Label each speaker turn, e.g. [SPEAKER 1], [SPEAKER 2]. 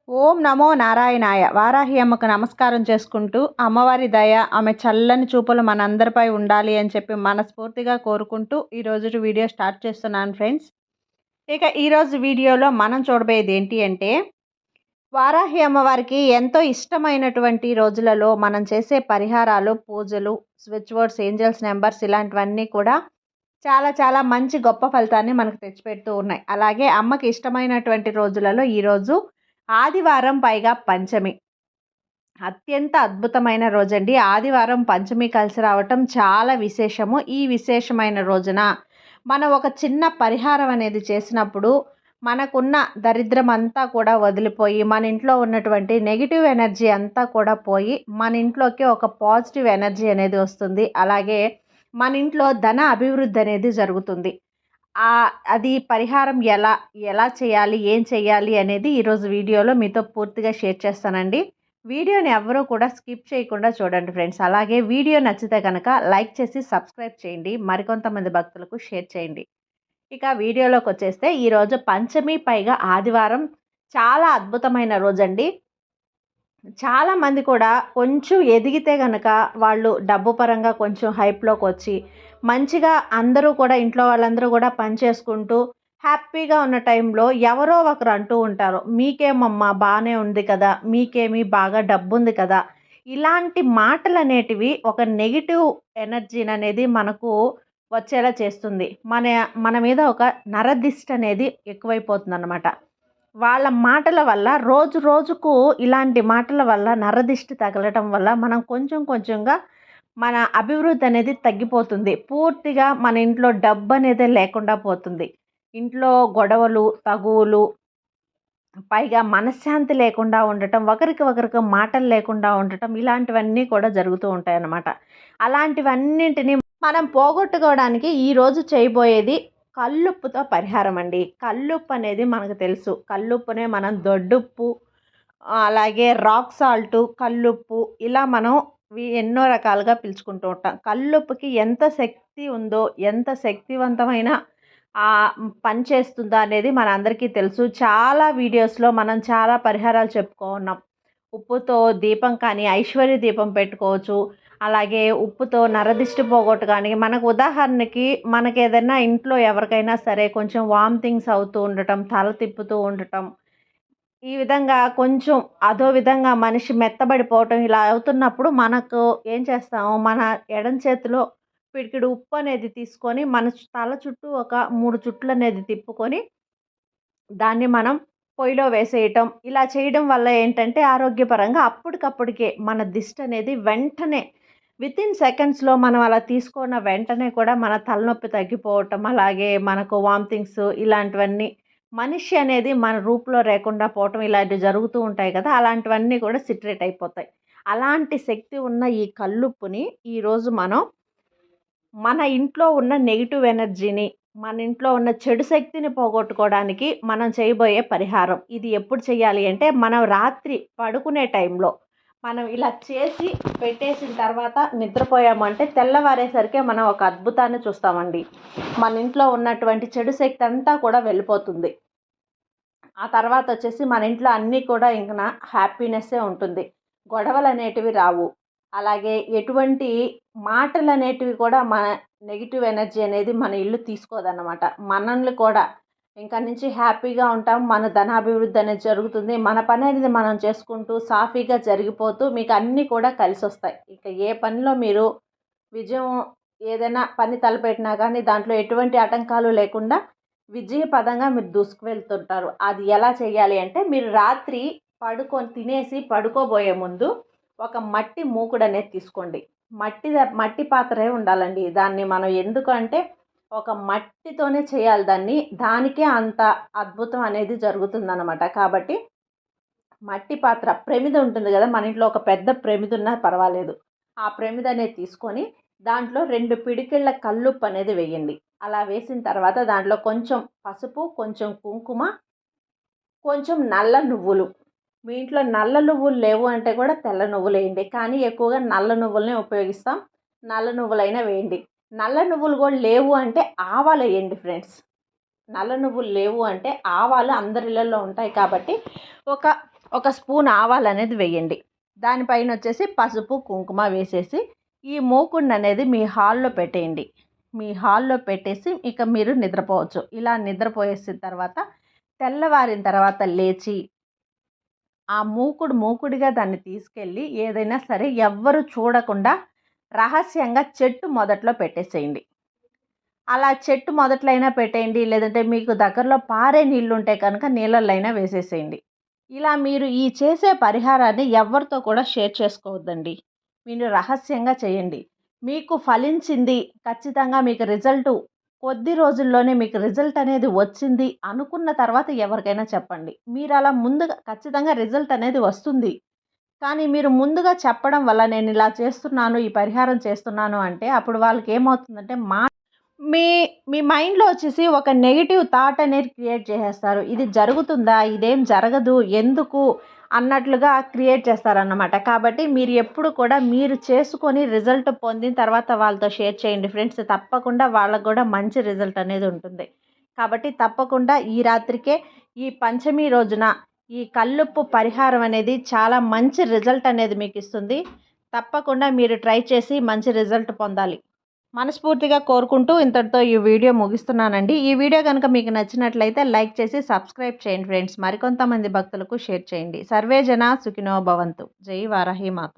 [SPEAKER 1] ఓం నమో నారాయణాయ. వారాహి అమ్మకు నమస్కారం చేసుకుంటూ, అమ్మవారి దయ, ఆమె చల్లని చూపులు మనందరిపై ఉండాలి అని చెప్పి మనస్ఫూర్తిగా కోరుకుంటూ ఈరోజు వీడియో స్టార్ట్ చేస్తున్నాను ఫ్రెండ్స్. ఇక ఈరోజు వీడియోలో మనం చూడబోయేది ఏంటి అంటే, వారాహి అమ్మవారికి ఎంతో ఇష్టమైనటువంటి రోజులలో మనం చేసే పరిహారాలు, పూజలు, స్విచ్ వర్డ్స్, ఏంజల్స్ నెంబర్స్ ఇలాంటివన్నీ కూడా చాలా చాలా మంచి గొప్ప ఫలితాన్ని మనకు తెచ్చిపెడుతూ ఉన్నాయి. అలాగే అమ్మకి ఇష్టమైనటువంటి రోజులలో ఈరోజు ఆదివారం, పైగా పంచమి. అత్యంత అద్భుతమైన రోజండి. ఆదివారం పంచమి కలిసి రావటం చాలా విశేషము. ఈ విశేషమైన రోజున మనం ఒక చిన్న పరిహారం అనేది చేసినప్పుడు మనకున్న దరిద్రం అంతా కూడా వదిలిపోయి, మన ఇంట్లో ఉన్నటువంటి నెగిటివ్ ఎనర్జీ అంతా కూడా పోయి, మన ఇంట్లోకి ఒక పాజిటివ్ ఎనర్జీ అనేది వస్తుంది. అలాగే మన ఇంట్లో ధన అభివృద్ధి అనేది జరుగుతుంది. అది పరిహారం ఎలా చేయాలి, ఏం చేయాలి అనేది ఈరోజు వీడియోలో మీతో పూర్తిగా షేర్ చేస్తానండి. వీడియోని ఎవ్వరూ కూడా స్కిప్ చేయకుండా చూడండి ఫ్రెండ్స్. అలాగే వీడియో నచ్చితే కనుక లైక్ చేసి సబ్స్క్రైబ్ చేయండి. మరికొంతమంది భక్తులకు షేర్ చేయండి. ఇక వీడియోలోకి వచ్చేస్తే ఈరోజు పంచమి, పైగా ఆదివారం చాలా అద్భుతమైన రోజండి. చాలామంది కూడా కొంచెం ఎదిగితే గనక వాళ్ళు డబ్బు పరంగా కొంచెం హైప్లోకి వచ్చి మంచిగా అందరూ కూడా ఇంట్లో వాళ్ళందరూ కూడా పని చేసుకుంటూ హ్యాపీగా ఉన్న టైంలో ఎవరో ఒకరు అంటూ ఉంటారు, మీకేమమ్మా బాగానే ఉంది కదా, మీకేమీ బాగా డబ్బు ఉంది కదా. ఇలాంటి మాటలు అనేటివి ఒక నెగిటివ్ ఎనర్జీని అనేది మనకు వచ్చేలా చేస్తుంది. మన మన మీద ఒక నరదిష్టి అనేది ఎక్కువైపోతుంది అన్నమాట. వాళ్ళ మాటల వల్ల రోజు రోజుకు ఇలాంటి మాటల వల్ల నరదిష్టి తగలటం వల్ల మనం కొంచెం కొంచెంగా మన అభివృద్ధి అనేది తగ్గిపోతుంది. పూర్తిగా మన ఇంట్లో డబ్బు అనేది లేకుండా పోతుంది. ఇంట్లో గొడవలు, తగువులు, పైగా మనశ్శాంతి లేకుండా ఉండటం, ఒకరికి మాటలు లేకుండా ఉండటం, ఇలాంటివన్నీ కూడా జరుగుతూ ఉంటాయన్నమాట. అలాంటివన్నింటినీ మనం పోగొట్టుకోవడానికి ఈరోజు చేయబోయేది కల్లుప్పుతో పరిహారం అండి. కల్లుప్పు అనేది మనకు తెలుసు. కల్లుప్పునే మనం దొడ్డుప్పు, అలాగే రాక్ సాల్టు, కల్లుప్పు ఇలా మనం ఎన్నో రకాలుగా పిలుచుకుంటూ ఉంటాం. కల్లుప్పుకి ఎంత శక్తి ఉందో, ఎంత శక్తివంతమైన పని చేస్తుందో అనేది మనందరికీ తెలుసు. చాలా వీడియోస్లో మనం చాలా పరిహారాలు చెప్పుకున్నాం. ఉప్పుతో దీపం కానీ ఐశ్వర్య దీపం పెట్టుకోవచ్చు. అలాగే ఉప్పుతో నరదిష్టి పోగొట్టు కానీ, మనకు ఉదాహరణకి మనకి ఏదైనా ఇంట్లో ఎవరికైనా సరే కొంచెం వామిటింగ్స్ అవుతూ ఉండటం, తల తిప్పుతూ ఉండటం, ఈ విధంగా కొంచెం అదో విధంగా మనిషి మెత్తబడిపోవటం ఇలా అవుతున్నప్పుడు మనకు ఏం చేస్తాము, మన ఎడం చేతిలో పిడికిడు ఉప్పు అనేది తీసుకొని మన తల చుట్టూ ఒక 3 చుట్లు అనేది తిప్పుకొని దాన్ని మనం పొయ్యిలో వేసేయటం. ఇలా చేయడం వల్ల ఏంటంటే ఆరోగ్యపరంగా అప్పటికప్పటికే మన దిష్టి అనేది వెంటనే వితిన్ సెకండ్స్లో మనం అలా తీసుకున్న వెంటనే కూడా మన తలనొప్పి తగ్గిపోవటం, అలాగే మనకు వామిటింగ్స్ ఇలాంటివన్నీ, మనిషి అనేది మన రూపులో లేకుండా పోవటం ఇలాంటివి జరుగుతూ ఉంటాయి కదా. అలాంటివన్నీ కూడా సిట్రేట్ అయిపోతాయి. అలాంటి శక్తి ఉన్న ఈ కల్లుప్పుని ఈరోజు మనం మన ఇంట్లో ఉన్న నెగిటివ్ ఎనర్జీని, మన ఇంట్లో ఉన్న చెడు శక్తిని పోగొట్టుకోవడానికి మనం చేయబోయే పరిహారం. ఇది ఎప్పుడు చేయాలి అంటే, మనం రాత్రి పడుకునే టైంలో మనం ఇలా చేసి పెట్టేసిన తర్వాత నిద్రపోయామంటే తెల్లవారేసరికి మనం ఒక అద్భుతాన్ని చూస్తామండి. మన ఇంట్లో ఉన్నటువంటి చెడు శక్తి అంతా కూడా వెళ్ళిపోతుంది. ఆ తర్వాత వచ్చేసి మన ఇంట్లో అన్నీ కూడా ఇంక హ్యాపీనెస్సే ఉంటుంది. గొడవలు అనేటివి రావు. అలాగే ఎటువంటి మాటలు అనేటివి కూడా మన నెగిటివ్ ఎనర్జీ అనేది మన ఇల్లు తీసుకోదన్నమాట. మనల్ని కూడా ఇంకా నుంచి హ్యాపీగా ఉంటాం. మన ధనాభివృద్ధి అనేది జరుగుతుంది. మన పని అనేది మనం చేసుకుంటూ సాఫీగా జరిగిపోతూ మీకు అన్నీ కూడా కలిసి వస్తాయి. ఇక ఏ పనిలో మీరు విజయం, ఏదైనా పని తలపెట్టినా కానీ దాంట్లో ఎటువంటి ఆటంకాలు లేకుండా విజయపదంగా మీరు దూసుకు వెళ్తుంటారు. అది ఎలా చేయాలి అంటే, మీరు రాత్రి తినేసి పడుకోబోయే ముందు ఒక మట్టి మూకుడు అనేది తీసుకోండి. మట్టి పాత్రే ఉండాలండి. దాన్ని మనం ఎందుకంటే ఒక మట్టితోనే చేయాలి దాన్ని. దానికే అంత అద్భుతం అనేది జరుగుతుందన్నమాట. కాబట్టి మట్టి పాత్ర, ప్రమిద ఉంటుంది కదా, మన ఇంట్లో ఒక పెద్ద ప్రమిద ఉన్నా పర్వాలేదు. ఆ ప్రమిద అనేది తీసుకొని దాంట్లో 2 పిడికిళ్ళ కల్లుప్పు అనేది వేయండి. అలా వేసిన తర్వాత దాంట్లో కొంచెం పసుపు, కొంచెం కుంకుమ, కొంచెం నల్ల నువ్వులు. మీ ఇంట్లో నల్ల నువ్వులు లేవు అంటే కూడా తెల్ల నువ్వులు వేయండి. కానీ ఎక్కువగా నల్ల నువ్వులనే ఉపయోగిస్తాం. నల్ల నువ్వులైనా వేయండి. నల్ల నువ్వులు కూడా లేవు అంటే ఆవాలు వేయండి ఫ్రెండ్స్. నల్ల నువ్వులు లేవు అంటే ఆవాలు అందరి ఇళ్ళల్లో ఉంటాయి కాబట్టి ఒక ఒక స్పూన్ ఆవాలు అనేది వేయండి. దానిపైన వచ్చేసి పసుపు కుంకుమ వేసేసి ఈ మూకుడిని అనేది మీ హాల్లో పెట్టేయండి. మీ హాల్లో పెట్టేసి ఇక మీరు నిద్రపోవచ్చు. ఇలా నిద్రపోయేసిన తర్వాత తెల్లవారిన తర్వాత లేచి ఆ మూకుడిగా దాన్ని తీసుకెళ్ళి ఏదైనా సరే ఎవ్వరు చూడకుండా రహస్యంగా చెట్టు మొదట్లో పెట్టేసేయండి. అలా చెట్టు మొదట్లో అయినా పెట్టేయండి, లేదంటే మీకు దగ్గరలో పారే నీళ్ళు ఉంటే కనుక నీళ్ళల్లో అయినా వేసేసేయండి. ఇలా మీరు ఈ చేసే పరిహారాన్ని ఎవ్వరితో కూడా షేర్ చేసుకోవద్దండి. మీరు రహస్యంగా చేయండి. మీకు ఫలించింది, ఖచ్చితంగా మీకు రిజల్టు కొద్ది రోజుల్లోనే మీకు రిజల్ట్ అనేది వచ్చింది అనుకున్న తర్వాత ఎవరికైనా చెప్పండి. మీరు అలా ముందుగా ఖచ్చితంగా రిజల్ట్ అనేది వస్తుంది. కానీ మీరు ముందుగా చెప్పడం వల్ల నేను ఇలా చేస్తున్నాను, ఈ పరిహారం చేస్తున్నాను అంటే అప్పుడు వాళ్ళకి ఏమవుతుందంటే మీ మీ మైండ్‌లో వచ్చేసి ఒక నెగెటివ్ థాట్ అనేది క్రియేట్ చేసేస్తారు. ఇది జరుగుతుందా? ఇదేం జరగదు. ఎందుకు? అన్నట్లుగా క్రియేట్ చేస్తారన్నమాట. కాబట్టి మీరు ఎప్పుడు కూడా మీరు చేసుకొని రిజల్ట్ పొందిన తర్వాత వాళ్ళతో షేర్ చేయండి ఫ్రెండ్స్. తప్పకుండా వాళ్ళకి కూడా మంచి రిజల్ట్ అనేది ఉంటుంది. కాబట్టి తప్పకుండా ఈ రాత్రికే ఈ పంచమి రోజున ఈ కల్లుప్పు పరిహారం అనేది చాలా మంచి రిజల్ట్ అనేది మీకు ఇస్తుంది. తప్పకుండా మీరు ట్రై చేసి మంచి రిజల్ట్ పొందాలి. మనస్ఫూర్తిగా కోరుకుంటూ ఇంతటితో ఈ వీడియో ముగిస్తున్నానండి. ఈ వీడియో కనుక మీకు నచ్చినట్లయితే లైక్ చేసి సబ్స్క్రైబ్ చేయండి ఫ్రెండ్స్. మరికొంతమంది భక్తులకు షేర్ చేయండి. సర్వే జన సుఖినో భవంతు. జై వారాహి మాత.